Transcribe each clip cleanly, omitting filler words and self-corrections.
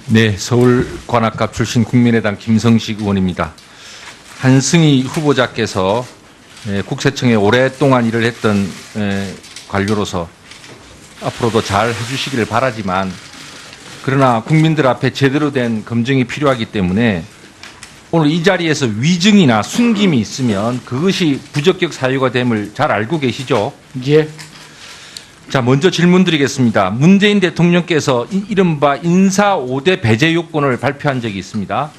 네, 서울관악갑 출신 국민의당 김성식 의원입니다. 한승희 후보자께서 국세청에 오랫동안 일을 했던 관료로서 앞으로도 잘 해주시기를 바라지만, 그러나 국민들 앞에 제대로 된 검증이 필요하기 때문에 오늘 이 자리에서 위증이나 숨김이 있으면 그것이 부적격 사유가 됨을 잘 알고 계시죠? 예. 자, 먼저 질문 드리겠습니다. 문재인 대통령께서 이른바 인사 5대 배제 요건을 발표한 적이 있습니다.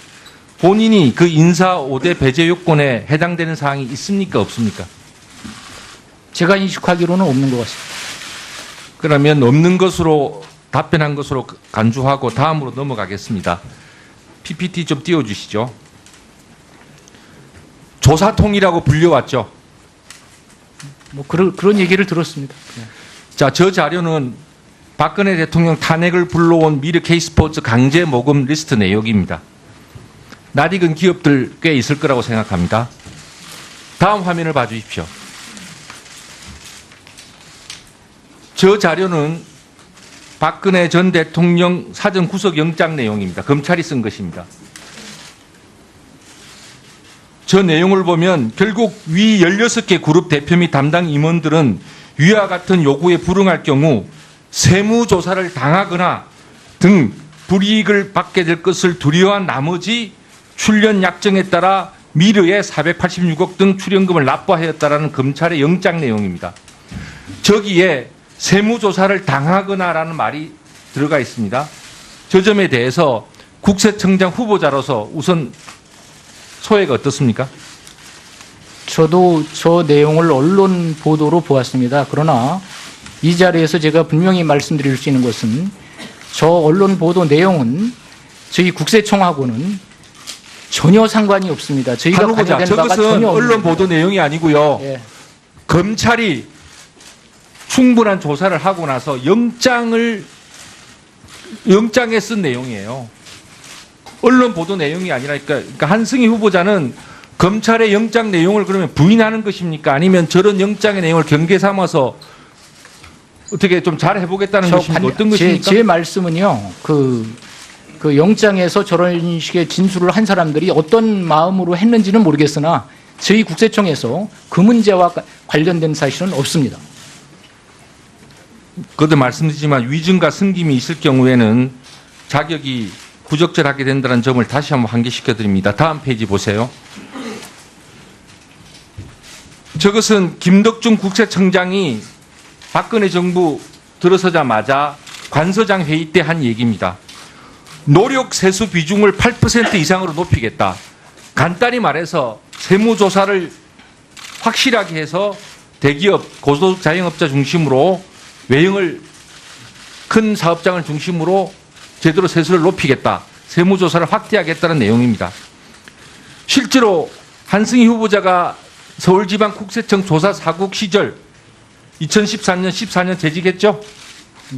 본인이 그 인사 5대 배제 요건에 해당되는 사항이 있습니까? 없습니까? 제가 인식하기로는 없는 것 같습니다. 그러면 없는 것으로 답변한 것으로 간주하고 다음으로 넘어가겠습니다. PPT 좀 띄워주시죠. 조사통이라고 불려왔죠. 뭐 그런 얘기를 들었습니다. 자, 저 자료는 박근혜 대통령 탄핵을 불러온 미르 K스포츠 강제 모금 리스트 내역입니다. 낯익은 기업들 꽤 있을 거라고 생각합니다. 다음 화면을 봐주십시오. 저 자료는 박근혜 전 대통령 사전 구속영장 내용입니다. 검찰이 쓴 것입니다. 저 내용을 보면 결국 위 16개 그룹 대표 및 담당 임원들은 위와 같은 요구에 불응할 경우 세무조사를 당하거나 등 불이익을 받게 될 것을 두려워한 나머지 출연 약정에 따라 미르에 486억 등 출연금을 납부하였다라는 검찰의 영장 내용입니다. 저기에 세무조사를 당하거나라는 말이 들어가 있습니다. 저 점에 대해서 국세청장 후보자로서 우선 소회가 어떻습니까? 저도 저 내용을 언론 보도로 보았습니다. 그러나 이 자리에서 제가 분명히 말씀드릴 수 있는 것은 저 언론 보도 내용은 저희 국세청하고는 전혀 상관이 없습니다. 저희가 관여된 바가 저것은 전혀 언론 보도 내용이 아니고요. 예. 검찰이 충분한 조사를 하고 나서 영장에 쓴 내용이에요. 언론 보도 내용이 아니라, 그러니까 한승희 후보자는 검찰의 영장 내용을 그러면 부인하는 것입니까? 아니면 저런 영장의 내용을 경계 삼아서 어떻게 좀 잘 해보겠다는 것입니까? 어떤 것입니까? 제 말씀은요, 그 영장에서 저런 식의 진술을 한 사람들이 어떤 마음으로 했는지는 모르겠으나 저희 국세청에서 그 문제와 관련된 사실은 없습니다. 그것도 말씀드리지만 위증과 승김이 있을 경우에는 자격이 부적절하게 된다는 점을 다시 한번 환기시켜 드립니다. 다음 페이지 보세요. 저것은 김덕중 국세청장이 박근혜 정부 들어서자마자 관서장 회의 때 한 얘기입니다. 노력 세수 비중을 8% 이상으로 높이겠다. 간단히 말해서 세무조사를 확실하게 해서 대기업, 고소득 자영업자 중심으로 외형을 큰 사업장을 중심으로 제대로 세수를 높이겠다. 세무조사를 확대하겠다는 내용입니다. 실제로 한승희 후보자가 서울지방국세청 조사사국 시절 2013년, 14년 재직했죠?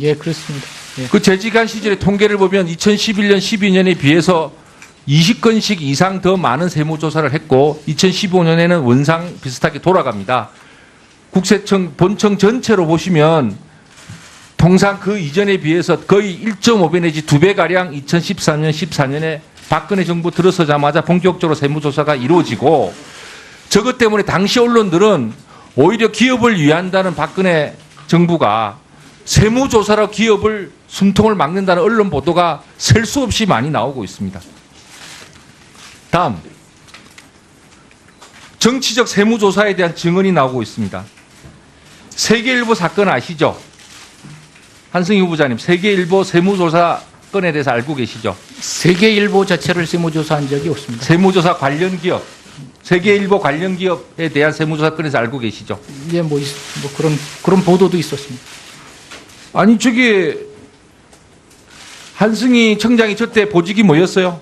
예, 그렇습니다. 예. 그 재직한 시절의 통계를 보면 2011년, 12년에 비해서 20건씩 이상 더 많은 세무조사를 했고 2015년에는 원상 비슷하게 돌아갑니다. 국세청 본청 전체로 보시면 통상 그 이전에 비해서 거의 1.5배 내지 2배가량 2013년, 14년에 박근혜 정부 들어서자마자 본격적으로 세무조사가 이루어지고, 저것 때문에 당시 언론들은 오히려 기업을 위한다는 박근혜 정부가 세무조사로 기업을 숨통을 막는다는 언론 보도가 셀 수 없이 많이 나오고 있습니다. 다음, 정치적 세무조사에 대한 증언이 나오고 있습니다. 세계일보 사건 아시죠? 한승희 후보자님, 세계일보 세무조사 건에 대해서 알고 계시죠? 세계일보 자체를 세무조사한 적이 없습니다. 세무조사 관련 기업, 세계일보 관련 기업에 대한 세무조사 건에서 알고 계시죠? 예, 뭐 그런 보도도 있었습니다. 아니, 저기 한승희 청장이 저때 보직이 뭐였어요?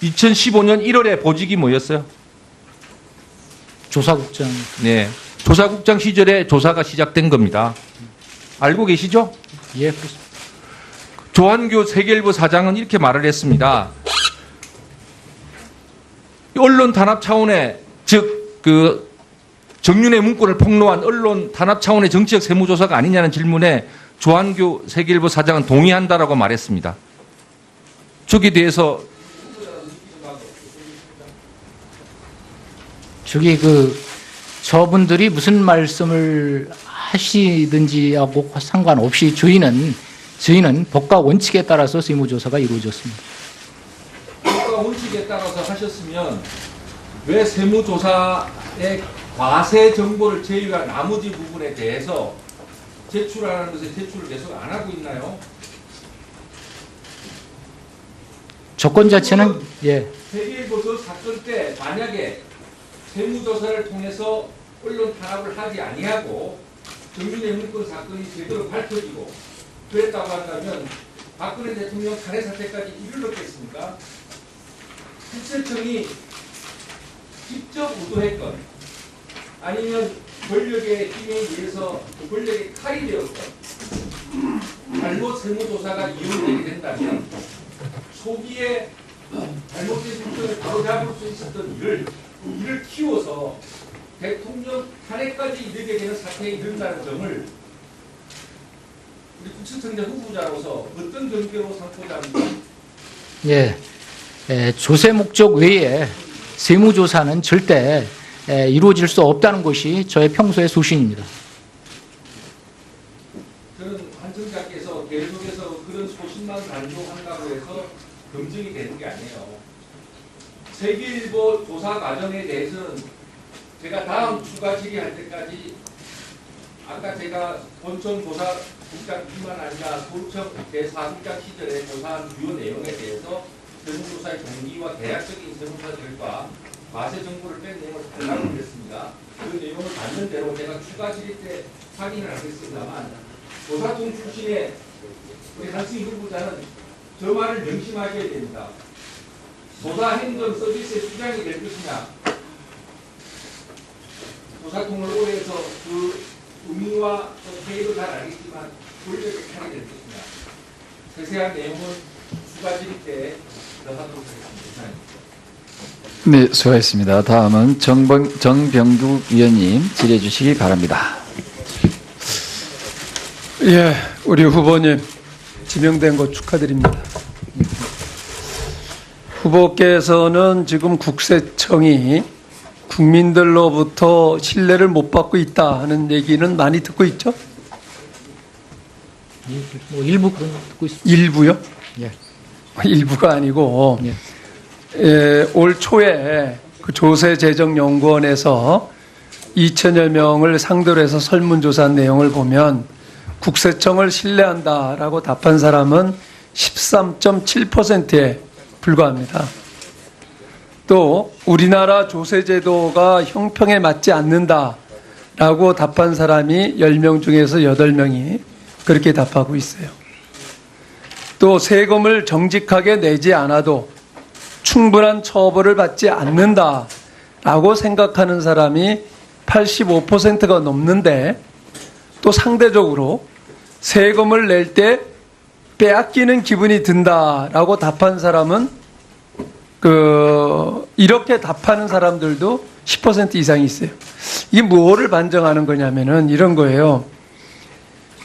2015년 1월에 보직이 뭐였어요? 조사국장. 네, 조사국장 시절에 조사가 시작된 겁니다. 알고 계시죠? 예, 그렇습니다. 조한교 세계일보 사장은 이렇게 말을 했습니다. 언론 탄압 차원의, 즉 그 정윤의 문건을 폭로한 언론 탄압 차원의 정치적 세무조사가 아니냐는 질문에 조한교 세계일보 사장은 동의한다라고 말했습니다. 쪽에 대해서 저기 저분들이 무슨 말씀을 하시든지하고 상관없이 저희는 법과 원칙에 따라서 세무조사가 이루어졌습니다. 법과 원칙에 따라서 하셨으면 왜 세무조사의 과세 정보를 제외한 나머지 부분에 대해서 제출하는 것에 제출을 계속 안 하고 있나요? 조건 자체는 예. 세계일보 그 사건 때 만약에 세무조사를 통해서 언론 탄압을 하지 아니하고 정유회문건 사건이 제대로 밝혀지고 그랬다고 한다면 박근혜 대통령 탄핵 사태까지 이르렀겠습니까? 국세청이 직접 의도했건 아니면 권력의 힘에 의해서 그 권력의 칼이 되었건 잘못 세무조사가 이용되게 된다면 초기에 잘못된 국정을 바로잡을 수 있었던 이를 키워서 대통령 탄핵까지 이르게 되는 사태에 이른다는 점을 우리 국세청장 후보자로서 어떤 경계로 삼고자 합니까? 예. 조세 목적 외에 세무조사는 절대 이루어질 수 없다는 것이 저의 평소의 소신입니다. 저는 한 청자께서 계속해서 그런 소신만 강조한다고 해서 검증이 되는 게 아니에요. 세계일보 조사 과정에 대해서는 제가 다음 추가 질의할 때까지 아까 제가 본청 조사국장뿐만 아니라 서울청 제4국장 시절에 조사한 주요 내용에 대해서 세무조사의 동기와 대략적인 세무조사 결과 과세 정보를 뺀 내용을 달라고 그랬습니다. 그 내용을 받는 대로 제가 추가 질의 때 확인을 하겠습니다만 조사통 출신의 우리 한승희 후보자는 저 말을 명심하셔야 됩니다. 조사 행정 서비스의 수장이 될 것이냐 조사통을 오래 해서 그 의미와 계획을 잘 알겠지만 권력의 칼이 될 것이냐 세세한 내용은 추가 질의 때 더 하도록 하겠습니다. 네, 수고하셨습니다. 다음은 정병국 위원님 질의해 주시기 바랍니다. 예, 우리 후보님 지명된 거 축하드립니다. 후보께서는 지금 국세청이 국민들로부터 신뢰를 못 받고 있다 하는 얘기는 많이 듣고 있죠? 뭐 일부 그런 거 듣고 있습니다. 일부요? 예. 일부가 아니고 예. 올 초에 그 조세재정연구원에서 2천여 명을 상대로 해서 설문조사한 내용을 보면 국세청을 신뢰한다라고 답한 사람은 13.7%에 불과합니다. 또 우리나라 조세제도가 형평에 맞지 않는다라고 답한 사람이 10명 중에서 8명이 그렇게 답하고 있어요. 또 세금을 정직하게 내지 않아도 충분한 처벌을 받지 않는다라고 생각하는 사람이 85%가 넘는데 또 상대적으로 세금을 낼 때 빼앗기는 기분이 든다라고 답한 사람은 이렇게 답하는 사람들도 10% 이상이 있어요. 이게 뭐를 반증하는 거냐면은 이런 거예요.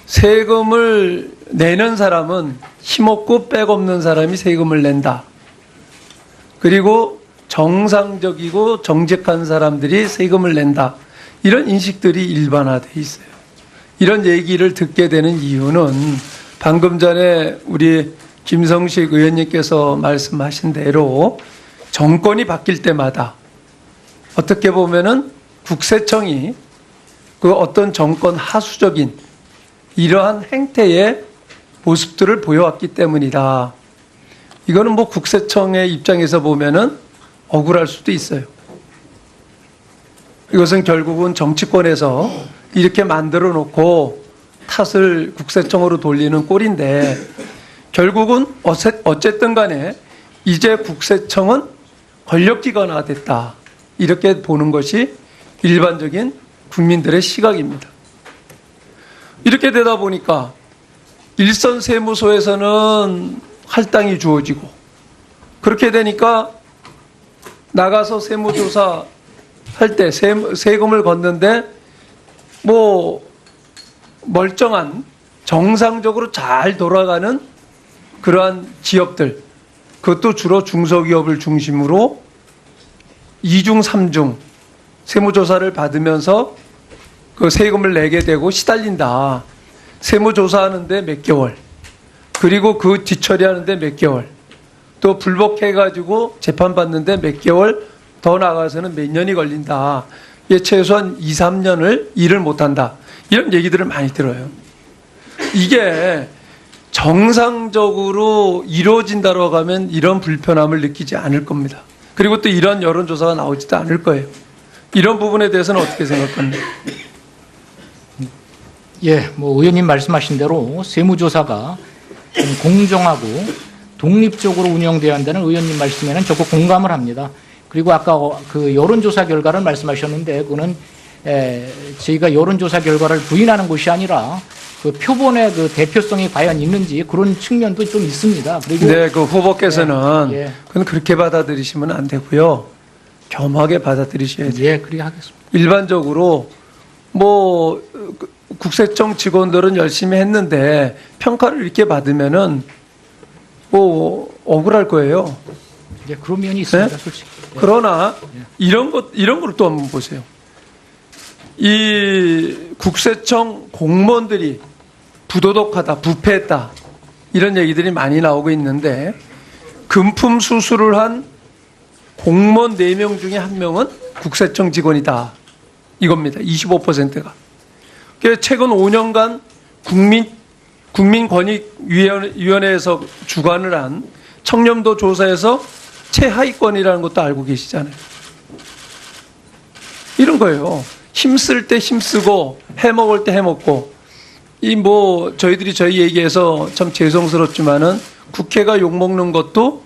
세금을 내는 사람은 힘없고 백없는 사람이 세금을 낸다. 그리고 정상적이고 정직한 사람들이 세금을 낸다. 이런 인식들이 일반화되어 있어요. 이런 얘기를 듣게 되는 이유는 방금 전에 우리 김성식 의원님께서 말씀하신 대로 정권이 바뀔 때마다 어떻게 보면은 국세청이 그 어떤 정권 하수적인 이러한 행태의 모습들을 보여왔기 때문이다. 이거는 뭐 국세청의 입장에서 보면은 억울할 수도 있어요. 이것은 결국은 정치권에서 이렇게 만들어 놓고 탓을 국세청으로 돌리는 꼴인데 결국은 어쨌든 간에 이제 국세청은 권력기관화 됐다. 이렇게 보는 것이 일반적인 국민들의 시각입니다. 이렇게 되다 보니까 일선 세무소에서는 할당이 주어지고 그렇게 되니까 나가서 세무조사 할 때 세금을 걷는데 뭐 멀쩡한 정상적으로 잘 돌아가는 그러한 기업들 그것도 주로 중소기업을 중심으로 2중, 3중 세무조사를 받으면서 그 세금을 내게 되고 시달린다. 세무조사하는데 몇 개월, 그리고 그 뒤처리하는데 몇 개월, 또 불복해가지고 재판받는데 몇 개월, 더 나가서는 몇 년이 걸린다. 이게 최소한 2, 3년을 일을 못한다. 이런 얘기들을 많이 들어요. 이게 정상적으로 이루어진다고 하면 이런 불편함을 느끼지 않을 겁니다. 그리고 또 이런 여론조사가 나오지도 않을 거예요. 이런 부분에 대해서는 어떻게 생각합니까? 예, 뭐 의원님 말씀하신 대로 세무조사가 좀 공정하고 독립적으로 운영돼야 한다는 의원님 말씀에는 적극 공감을 합니다. 그리고 아까 그 여론조사 결과를 말씀하셨는데 그거는 저희가 여론조사 결과를 부인하는 것이 아니라 그 표본의 그 대표성이 과연 있는지 그런 측면도 좀 있습니다. 그리고 네, 그 후보께서는 예, 예. 그건 그렇게 받아들이시면 안 되고요. 겸하게 받아들이셔야죠. 예, 그렇게 하겠습니다. 일반적으로 뭐 국세청 직원들은 열심히 했는데 평가를 이렇게 받으면은 뭐 억울할 거예요. 예, 그런 면이 있습니다, 네? 솔직히. 예. 그러나 이런 걸 또 한번 보세요. 이 국세청 공무원들이 부도덕하다, 부패했다 이런 얘기들이 많이 나오고 있는데 금품 수수를 한 공무원 4명 중에 1명은 국세청 직원이다. 이겁니다. 25%가. 최근 5년간 국민권익위원회에서 주관을 한 청렴도 조사에서 최하위권이라는 것도 알고 계시잖아요. 이런 거예요. 힘쓸 때 힘쓰고 해먹을 때 해먹고 이 뭐 저희들이 저희 얘기해서 참 죄송스럽지만은 국회가 욕먹는 것도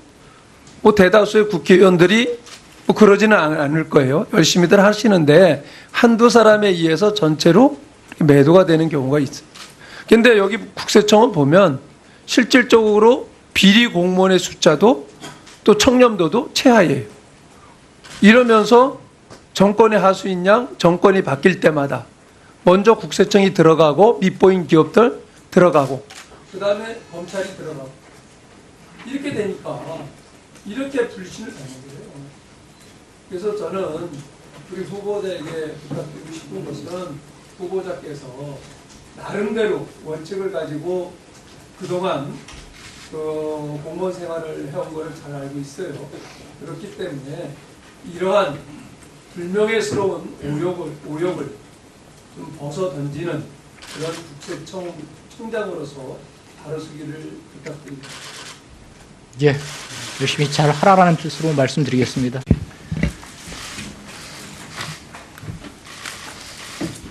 뭐 대다수의 국회의원들이 뭐 그러지는 않을 거예요. 열심히들 하시는데 한두 사람에 의해서 전체로 매도가 되는 경우가 있어요. 근데 여기 국세청은 보면 실질적으로 비리 공무원의 숫자도 또 청렴도도 최하예요. 이러면서 정권의 하수인 양 정권이 바뀔 때마다 먼저 국세청이 들어가고 밑보인 기업들 들어가고 그다음에 검찰이 들어가고 이렇게 되니까 이렇게 불신을 당한 거예요. 그래서 저는 우리 후보자에게 부탁드리고 싶은 것은 후보자께서 나름대로 원칙을 가지고 그동안 그 공무원 생활을 해온 것을 잘 알고 있어요. 그렇기 때문에 이러한 불명예스러운 오역을 좀 벗어 던지는 그런 국세청 청장으로서 다루시기를 부탁드립니다. 예, 열심히 잘 하라라는 뜻으로 말씀드리겠습니다.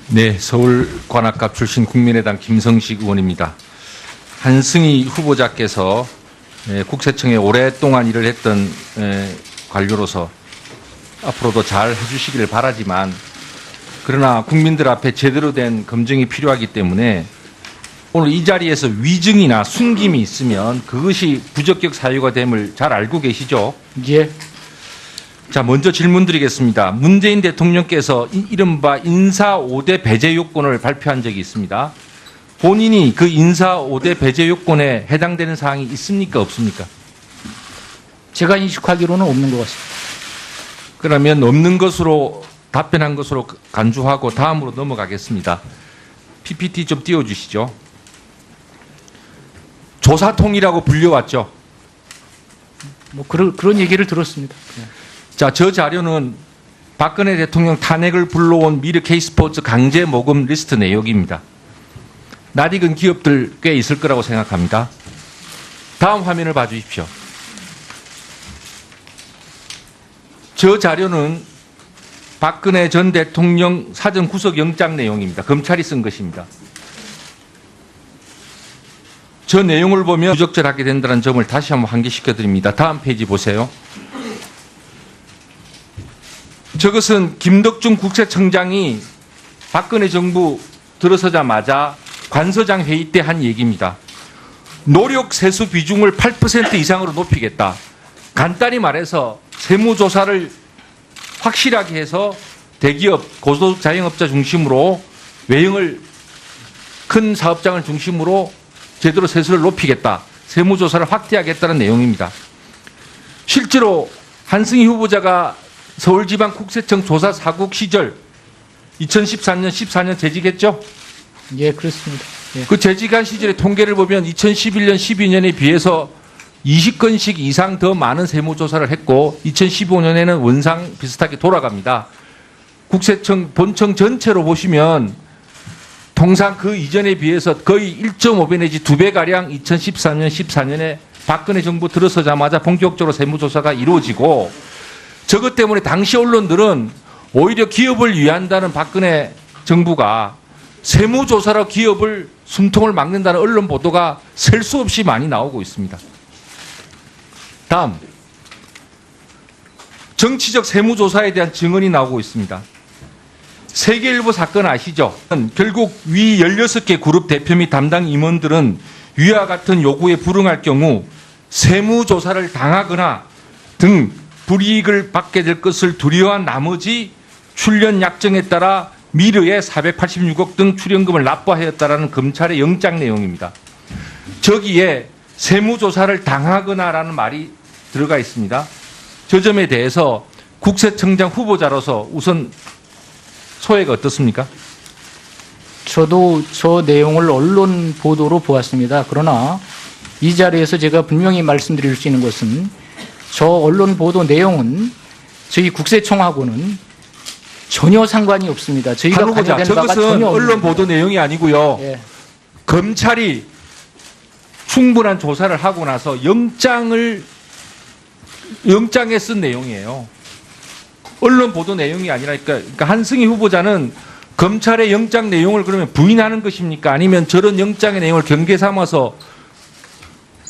네, 서울 관악갑 출신 국민의당 김성식 의원입니다. 한승희 후보자께서 국세청에 오랫동안 일을 했던 관료로서 앞으로도 잘 해주시기를 바라지만 그러나 국민들 앞에 제대로 된 검증이 필요하기 때문에 오늘 이 자리에서 위증이나 숨김이 있으면 그것이 부적격 사유가 됨을 잘 알고 계시죠? 예, 자, 먼저 질문 드리겠습니다. 문재인 대통령께서 이른바 인사 5대 배제 요건을 발표한 적이 있습니다. 본인이 그 인사 5대 배제 요건에 해당되는 사항이 있습니까? 없습니까? 제가 인식하기로는 없는 것 같습니다. 그러면 없는 것으로 답변한 것으로 간주하고 다음으로 넘어가겠습니다. PPT 좀 띄워주시죠. 조사통이라고 불려왔죠. 뭐 그런 얘기를 들었습니다. 자, 저 자료는 박근혜 대통령 탄핵을 불러온 미르 K스포츠 강제 모금 리스트 내역입니다. 낯익은 기업들 꽤 있을 거라고 생각합니다. 다음 화면을 봐주십시오. 저 자료는 박근혜 전 대통령 사전 구속영장 내용입니다. 검찰이 쓴 것입니다. 저 내용을 보면 부적절하게 된다는 점을 다시 한번 환기시켜 드립니다. 다음 페이지 보세요. 저것은 김덕중 국세청장이 박근혜 정부 들어서자마자 관서장 회의 때 한 얘기입니다. 노력 세수 비중을 8% 이상으로 높이겠다. 간단히 말해서 세무조사를 확실하게 해서 대기업, 고소득 자영업자 중심으로 외형을 큰 사업장을 중심으로 제대로 세수를 높이겠다. 세무조사를 확대하겠다는 내용입니다. 실제로 한승희 후보자가 서울지방국세청 조사 사국 시절 2013년, 14년 재직했죠? 예, 그렇습니다. 예. 그 재직한 시절의 통계를 보면 2011년, 12년에 비해서 20건씩 이상 더 많은 세무조사를 했고 2015년에는 원상 비슷하게 돌아갑니다. 국세청 본청 전체로 보시면 통상 그 이전에 비해서 거의 1.5배 내지 2배가량 2013년, 14년에 박근혜 정부 들어서자마자 본격적으로 세무조사가 이루어지고 저것 때문에 당시 언론들은 오히려 기업을 위한다는 박근혜 정부가 세무조사로 기업을 숨통을 막는다는 언론 보도가 셀 수 없이 많이 나오고 있습니다. 다음, 정치적 세무조사에 대한 증언이 나오고 있습니다. 세계일보 사건 아시죠? 결국 위 16개 그룹 대표 및 담당 임원들은 위와 같은 요구에 불응할 경우 세무조사를 당하거나 등 불이익을 받게 될 것을 두려워한 나머지 출연 약정에 따라 미르에 486억 등 출연금을 납부하였다라는 검찰의 영장 내용입니다. 저기에 세무조사를 당하거나라는 말이 들어가 있습니다. 저 점에 대해서 국세청장 후보자로서 우선 소회가 어떻습니까? 저도 저 내용을 언론 보도로 보았습니다. 그러나 이 자리에서 제가 분명히 말씀드릴 수 있는 것은 저 언론 보도 내용은 저희 국세청하고는 전혀 상관이 없습니다. 저희가 후보자, 관여된 바가 저것은 전혀 언론 없습니다. 보도 내용이 아니고요. 예. 검찰이 충분한 조사를 하고 나서 영장에 쓴 내용이에요. 언론 보도 내용이 아니라 그러니까 한승희 후보자는 검찰의 영장 내용을 그러면 부인하는 것입니까? 아니면 저런 영장의 내용을 경계 삼아서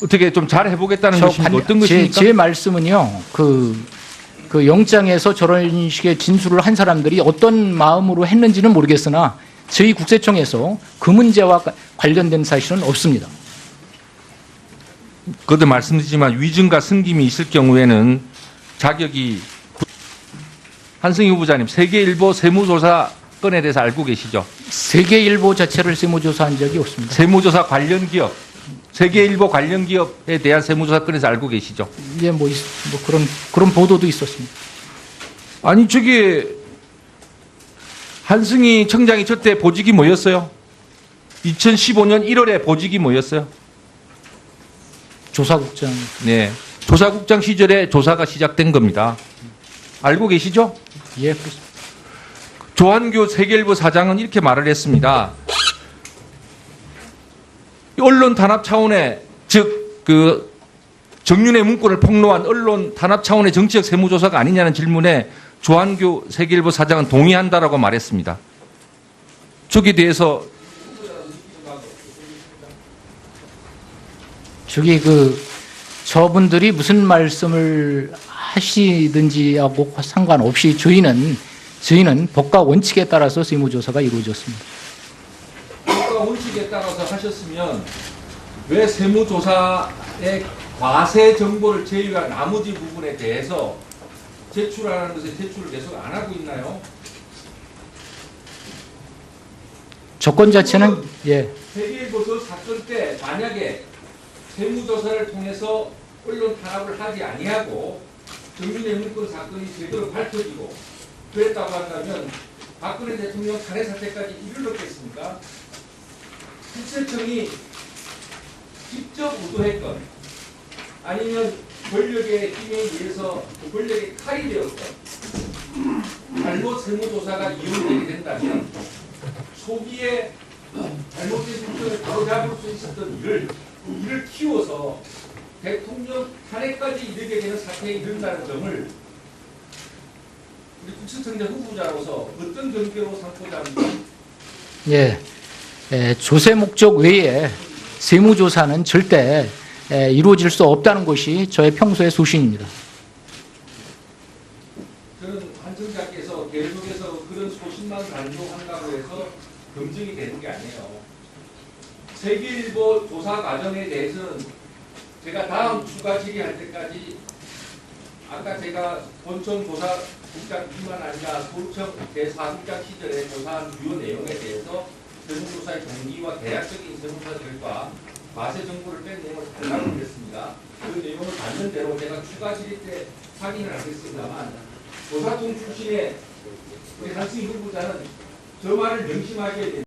어떻게 좀 잘 해보겠다는 것입니까? 어떤 것입니까? 제 말씀은요. 그 영장에서 저런 식의 진술을 한 사람들이 어떤 마음으로 했는지는 모르겠으나 저희 국세청에서 그 문제와 관련된 사실은 없습니다. 그것도 말씀드리지만 위증과 승김이 있을 경우에는 자격이 한승희 후보자님 세계일보 세무조사 건에 대해서 알고 계시죠? 세계일보 자체를 세무조사한 적이 없습니다. 세무조사 관련 기업, 세계일보 관련 기업에 대한 세무조사 건에서 알고 계시죠? 이제 뭐 그런 보도도 있었습니다. 아니 저기 한승희 청장이 저때 보직이 뭐였어요? 2015년 1월에 보직이 뭐였어요? 조사국장. 네, 조사국장 시절에 조사가 시작된 겁니다. 알고 계시죠? 예, 그렇습니다. 조한규 세계일보 사장은 이렇게 말을 했습니다. 언론 탄압 차원의 즉 그 정윤의 문건을 폭로한 언론 탄압 차원의 정치적 세무조사가 아니냐는 질문에 조한규 세계일보 사장은 동의한다라고 말했습니다. 저기에 대해서 저분들이 무슨 말씀을 하시든지하고 상관없이 저희는 법과 원칙에 따라서 세무조사가 이루어졌습니다. 법과 원칙에 따라서 하셨으면 왜 세무조사의 과세 정보를 제외한 나머지 부분에 대해서 제출하는 것에 제출을 계속 안 하고 있나요? 조건 자체는 예. 세계일보 저 사건 때 만약에 세무조사를 통해서 언론 탄압을 하지 아니하고 정윤의 문건 사건이 제대로 밝혀지고 그랬다고 한다면 박근혜 대통령 탄핵 사태까지 이르렀겠습니까? 국세청이 직접 의도했건 아니면 권력의 힘에 의해서 권력의 칼이 되었건 잘못 세무조사가 이용되게 된다면 초기에 잘못된 정책을 바로잡을 수 있었던 일을 키워서 대통령 탄핵까지 이르게 되는 사태에 이른다는 점을 우리 국세청장 후보자로서 어떤 경계로 삼고자 합니까? 예. 조세 목적 외에 세무조사는 절대 이루어질 수 없다는 것이 저의 평소의 소신입니다. 저는 한 청장께서 계속해서 그런 소신만 강조한다고 해서 검증이 되는 게 아니에요. 세계일보 조사 과정에 대해서는 제가 다음 추가 질의할 때까지 아까 제가 본청 조사국장뿐만 아니라 서울청 제4국장 시절에 조사한 주요 내용에 대해서 세무조사의 동기와 대략적인 세무조사 결과 과세 정보를 뺀 내용을 달라고 드렸습니다. 그 내용 내용을 받는 대로 제가 추가 질의 때 확인을 하겠습니다만 조사청 출신의 우리 한승희 후보자는 저 말을 명심하셔야 됩니다.